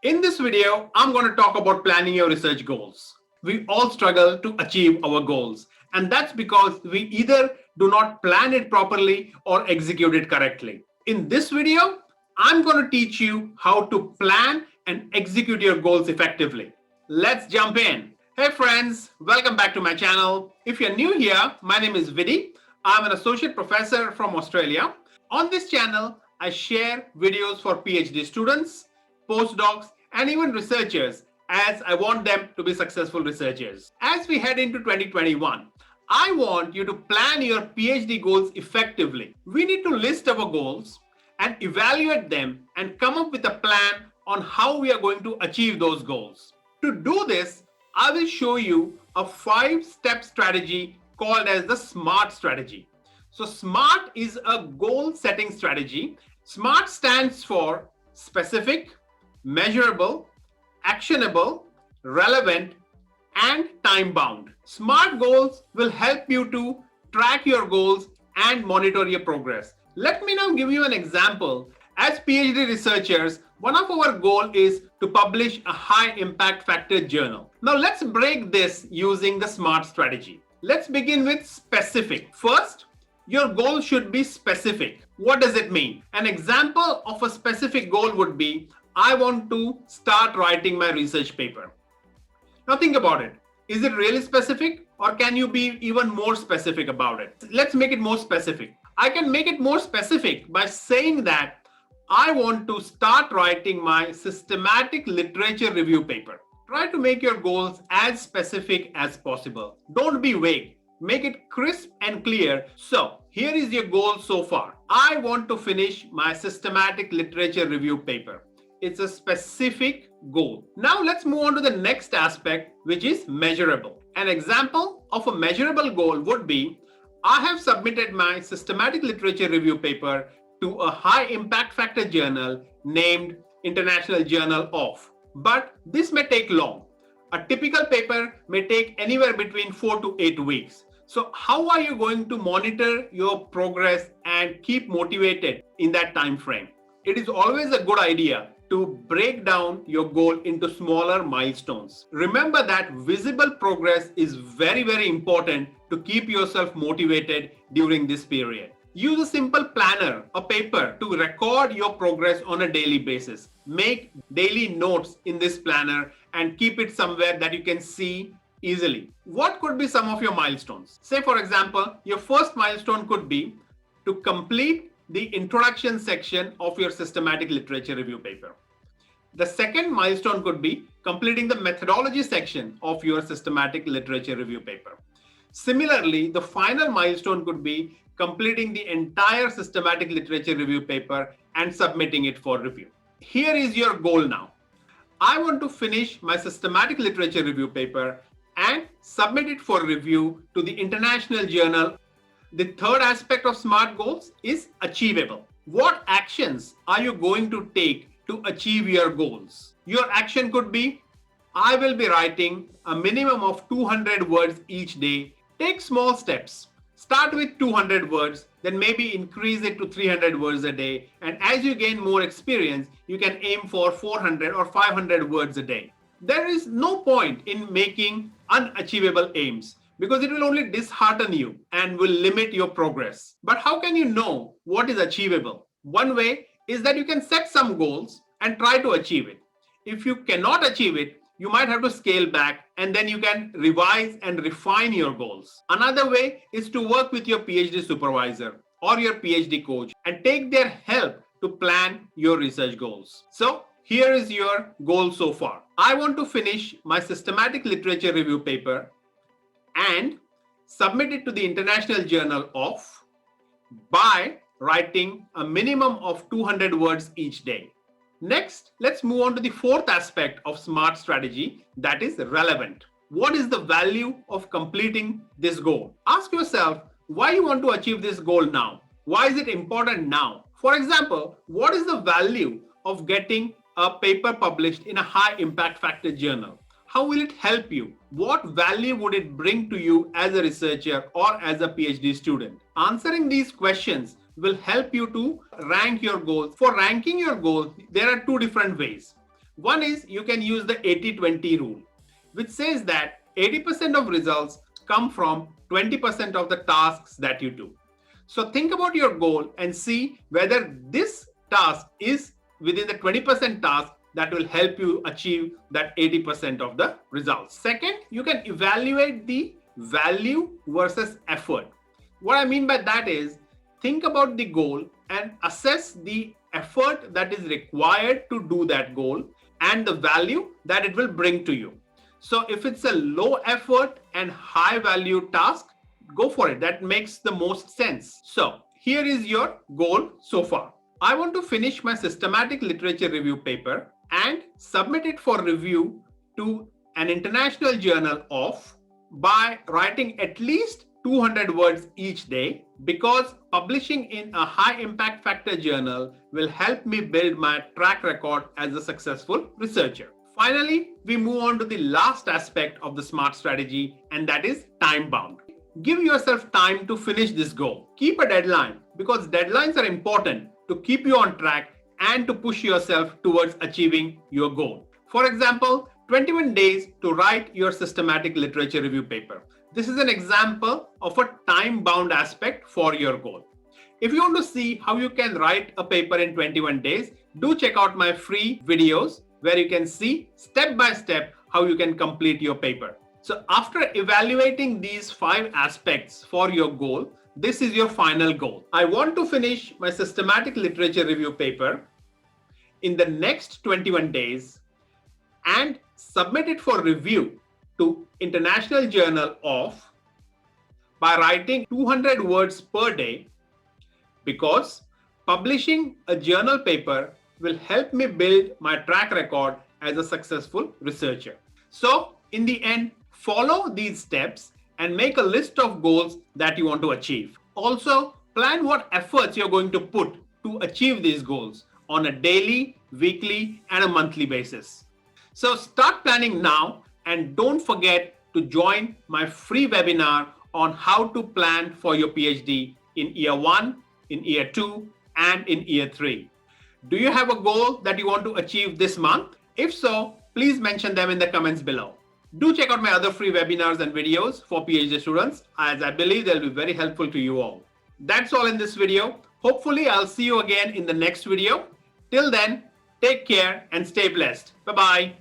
In this video, I'm going to talk about planning your research goals. We all struggle to achieve our goals, and that's because we either do not plan it properly or execute it correctly. In this video, I'm going to teach you how to plan and execute your goals effectively. Let's jump in. Hey friends, welcome back to my channel. If you're new here, my name is Vidi. I'm an associate professor from Australia. On this channel, I share videos for PhD students, postdocs, and even researchers, as I want them to be successful researchers. As we head into 2021, I want you to plan your PhD goals effectively. We need to list our goals and evaluate them and come up with a plan on how we are going to achieve those goals. To do this, I will show you a 5-step strategy called as the SMART strategy. So SMART is a goal setting strategy. SMART stands for specific, measurable, actionable, relevant, and time-bound. SMART goals will help you to track your goals and monitor your progress. Let me now give you an example. As PhD researchers, one of our goals is to publish a high impact factor journal. Now let's break this using the SMART strategy. Let's begin with specific. First, your goal should be specific. What does it mean? An example of a specific goal would be, I want to start writing my research paper. Now think about it. Is it really specific, or can you be even more specific about it? Let's make it more specific. I can make it more specific by saying that I want to start writing my systematic literature review paper. Try to make your goals as specific as possible. Don't be vague. Make it crisp and clear. So here is your goal so far. I want to finish my systematic literature review paper. It's a specific goal. Now let's move on to the next aspect, which is measurable. An example of a measurable goal would be, I have submitted my systematic literature review paper to a high impact factor journal named International Journal of. But this may take long. A typical paper may take anywhere between 4 to 8 weeks. So how are you going to monitor your progress and keep motivated in that time frame? It is always a good idea to break down your goal into smaller milestones. Remember that visible progress is very, very important to keep yourself motivated during this period. Use a simple planner, a paper, to record your progress on a daily basis. Make daily notes in this planner and keep it somewhere that you can see easily. What could be some of your milestones? Say, for example, your first milestone could be to complete the introduction section of your systematic literature review paper. The second milestone could be completing the methodology section of your systematic literature review paper. Similarly, the final milestone could be completing the entire systematic literature review paper and submitting it for review. Here is your goal now. I want to finish my systematic literature review paper and submit it for review to the International Journal. The third aspect of SMART goals is achievable. What actions are you going to take to achieve your goals? Your action could be, I will be writing a minimum of 200 words each day. Take small steps. Start with 200 words, then maybe increase it to 300 words a day. And as you gain more experience, you can aim for 400 or 500 words a day. There is no point in making unachievable aims, because it will only dishearten you and will limit your progress. But how can you know what is achievable? One way is that you can set some goals and try to achieve it. If you cannot achieve it, you might have to scale back, and then you can revise and refine your goals. Another way is to work with your PhD supervisor or your PhD coach and take their help to plan your research goals. So here is your goal so far. I want to finish my systematic literature review paper and submit it to the International Journal of by writing a minimum of 200 words each day. Next, let's move on to the fourth aspect of SMART strategy, that is relevant. What is the value of completing this goal? Ask yourself why you want to achieve this goal now. Why is it important now? For example, what is the value of getting a paper published in a high impact factor journal? How will it help you? What value would it bring to you as a researcher or as a PhD student? Answering these questions will help you to rank your goals. For ranking your goals, there are two different ways. One is you can use the 80-20 rule, which says that 80% of results come from 20% of the tasks that you do. So think about your goal and see whether this task is within the 20% task that will help you achieve that 80% of the results. Second, you can evaluate the value versus effort. What I mean by that is, think about the goal and assess the effort that is required to do that goal and the value that it will bring to you. So if it's a low effort and high value task, go for it. That makes the most sense. So here is your goal so far. I want to finish my systematic literature review paper and submit it for review to an international journal by writing at least 200 words each day, because publishing in a high impact factor journal will help me build my track record as a successful researcher. Finally, we move on to the last aspect of the SMART strategy, and that is time bound. Give yourself time to finish this goal. Keep a deadline, because deadlines are important to keep you on track and to push yourself towards achieving your goal. For example, 21 days to write your systematic literature review paper. This is an example of a time-bound aspect for your goal. If you want to see how you can write a paper in 21 days, do check out my free videos where you can see step by step how you can complete your paper. So after evaluating these 5 aspects for your goal, this is your final goal. I want to finish my systematic literature review paper in the next 21 days and submit it for review to International Journal by writing 200 words per day, because publishing a journal paper will help me build my track record as a successful researcher. So in the end, follow these steps and make a list of goals that you want to achieve. Also, plan what efforts you're going to put to achieve these goals on a daily, weekly, and a monthly basis. So start planning now, and don't forget to join my free webinar on how to plan for your PhD in year 1, in year 2, and in year 3. Do you have a goal that you want to achieve this month? If so, please mention them in the comments below. Do check out my other free webinars and videos for PhD students, as I believe they'll be very helpful to you all. That's all in this video. Hopefully, I'll see you again in the next video. Till then, take care and stay blessed. Bye-bye.